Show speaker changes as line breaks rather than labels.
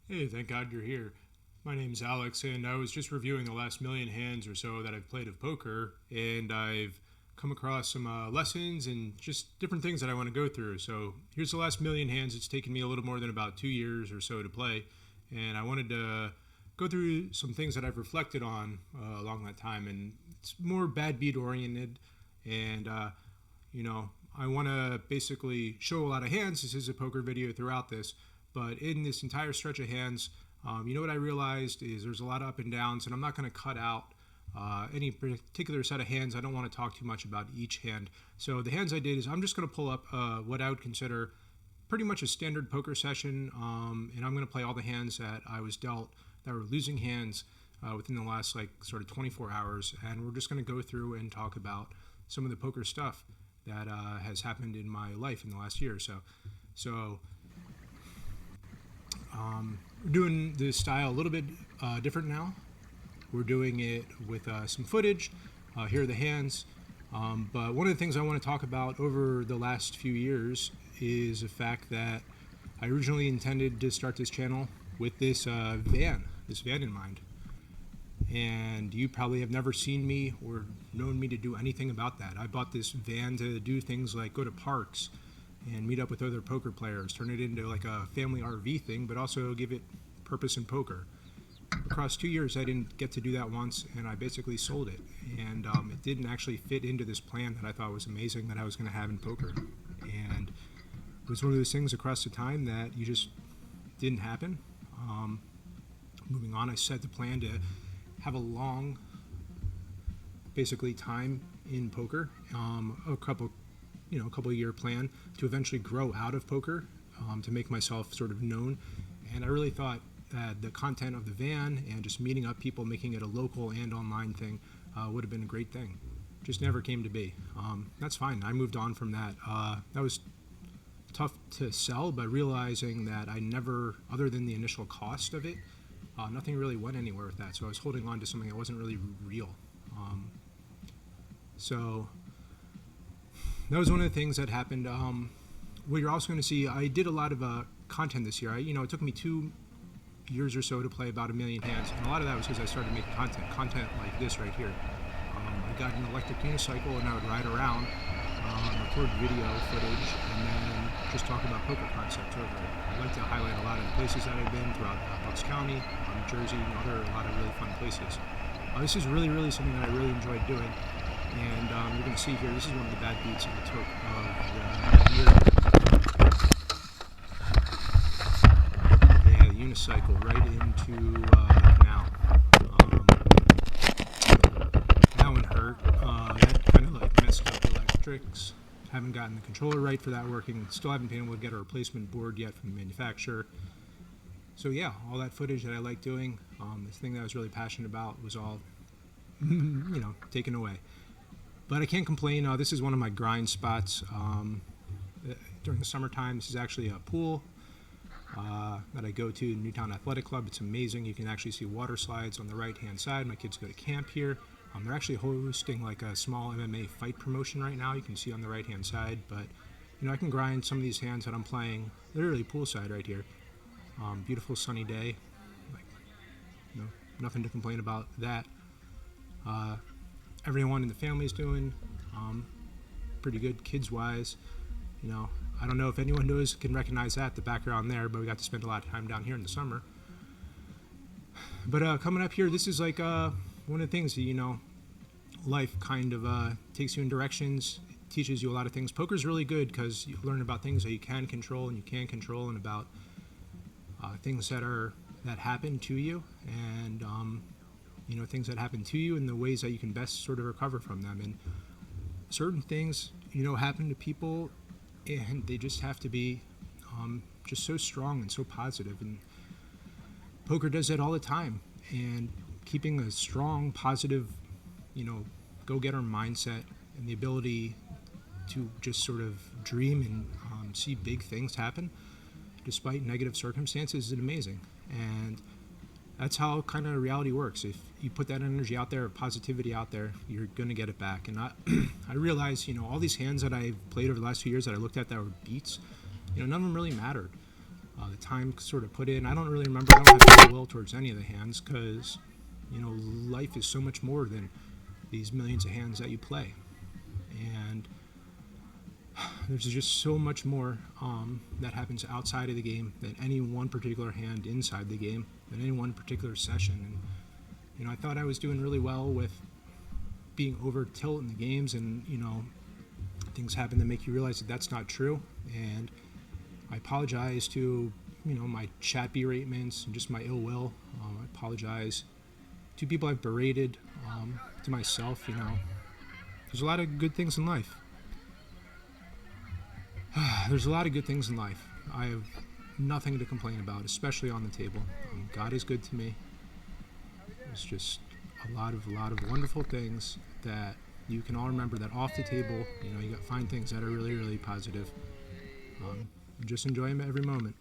Hey, thank God you're here. My name's Alex, and I was just reviewing the last million hands or so that I've played of poker, and I've come across some lessons and just different things that I want to go through. So here's the last million hands. It's taken me a little more than about 2 years or so to play, and I wanted to go through some things that I've reflected on along that time, and it's more bad beat oriented, and I want to basically show a lot of hands. This is a poker video throughout this, but in this entire stretch of hands, what I realized is there's a lot of up and downs, and I'm not going to cut out any particular set of hands. I don't want to talk too much about each hand. So the hands I did is I'm just going to pull up what I would consider pretty much a standard poker session, and I'm going to play all the hands that I was dealt that were losing hands within the last like sort of 24 hours, and we're just going to go through and talk about some of the poker stuff that has happened in my life in the last year or so. So we're doing this style a little bit different now. We're doing it with some footage. Here are the hands. But one of the things I want to talk about over the last few years is the fact that I originally intended to start this channel with this van in mind. And you probably have never seen me or known me to do anything about that. I bought this van to do things like go to parks and meet up with other poker players, turn it into like a family RV thing, but also give it purpose in poker. Across 2 years, I didn't get to do that once, and I basically sold it. And it didn't actually fit into this plan that I thought was amazing that I was going to have in poker. And it was one of those things across the time that you just didn't happen. Moving on, I set the plan to have a long, basically, time in poker, a couple year plan to eventually grow out of poker, to make myself sort of known. And I really thought that the content of the van and just meeting up people, making it a local and online thing, would have been a great thing. Just never came to be. That's fine. I moved on from that. That was tough to sell, but realizing that I never, other than the initial cost of it, nothing really went anywhere with that. So I was holding on to something that wasn't really real. So that was one of the things that happened. What you're also going to see, I did a lot of content this year. It took me 2 years or so to play about 1 million hands, and a lot of that was because I started making content like this right here. I got an electric unicycle, and I would ride around, record video footage, and then just talk about poker concepts over it. I like to highlight a lot of the places that I've been throughout Bucks County, New Jersey, and a lot of really fun places. This is really, really something that I really enjoyed doing. And you're going to see here, this is one of the bad beats that I took of the year. Yeah, the unicycle right into the canal. That one hurt. That kind of like messed up the electrics. Haven't gotten the controller right for that working. Still haven't been able to get a replacement board yet from the manufacturer. So yeah, all that footage that I like doing, this thing that I was really passionate about was all, taken away. But I can't complain. This is one of my grind spots. During the summertime, this is actually a pool that I go to in Newtown Athletic Club. It's amazing. You can actually see water slides on the right-hand side. My kids go to camp here. They're actually hosting like a small MMA fight promotion right now. You can see on the right-hand side. But, I can grind some of these hands that I'm playing literally poolside right here. Beautiful sunny day. Nothing to complain about that. Everyone in the family is doing pretty good kids-wise. I don't know if anyone can recognize that, the background there, but we got to spend a lot of time down here in the summer. But coming up here, this is like one of the things that, life kind of takes you in directions, teaches you a lot of things. Poker's really good because you learn about things that you can control and you can't control, and about things that happen to you, and things that happen to you and the ways that you can best sort of recover from them. And certain things, happen to people, and they just have to be just so strong and so positive. And poker does that all the time. And keeping a strong, positive, go-getter mindset and the ability to just sort of dream and see big things happen despite negative circumstances is amazing. And that's how kind of reality works. If you put that energy out there, positivity out there, you're going to get it back. And I realize, all these hands that I've played over the last few years that I looked at that were beats, none of them really mattered. the time sort of put in. I don't really remember. I don't have ill will towards any of the hands because, life is so much more than these millions of hands that you play. And there's just so much more that happens outside of the game than any one particular hand inside the game, than any one particular session. And, I thought I was doing really well with being over tilt in the games, and, things happen that make you realize that that's not true. And I apologize to, my chat beratements and just my ill will. I apologize to people I've berated, to myself. There's a lot of good things in life. There's a lot of good things in life. I have nothing to complain about, especially on the table. God is good to me. There's just a lot of wonderful things that you can all remember that off the table, you find things that are really, really positive. Just enjoy them every moment.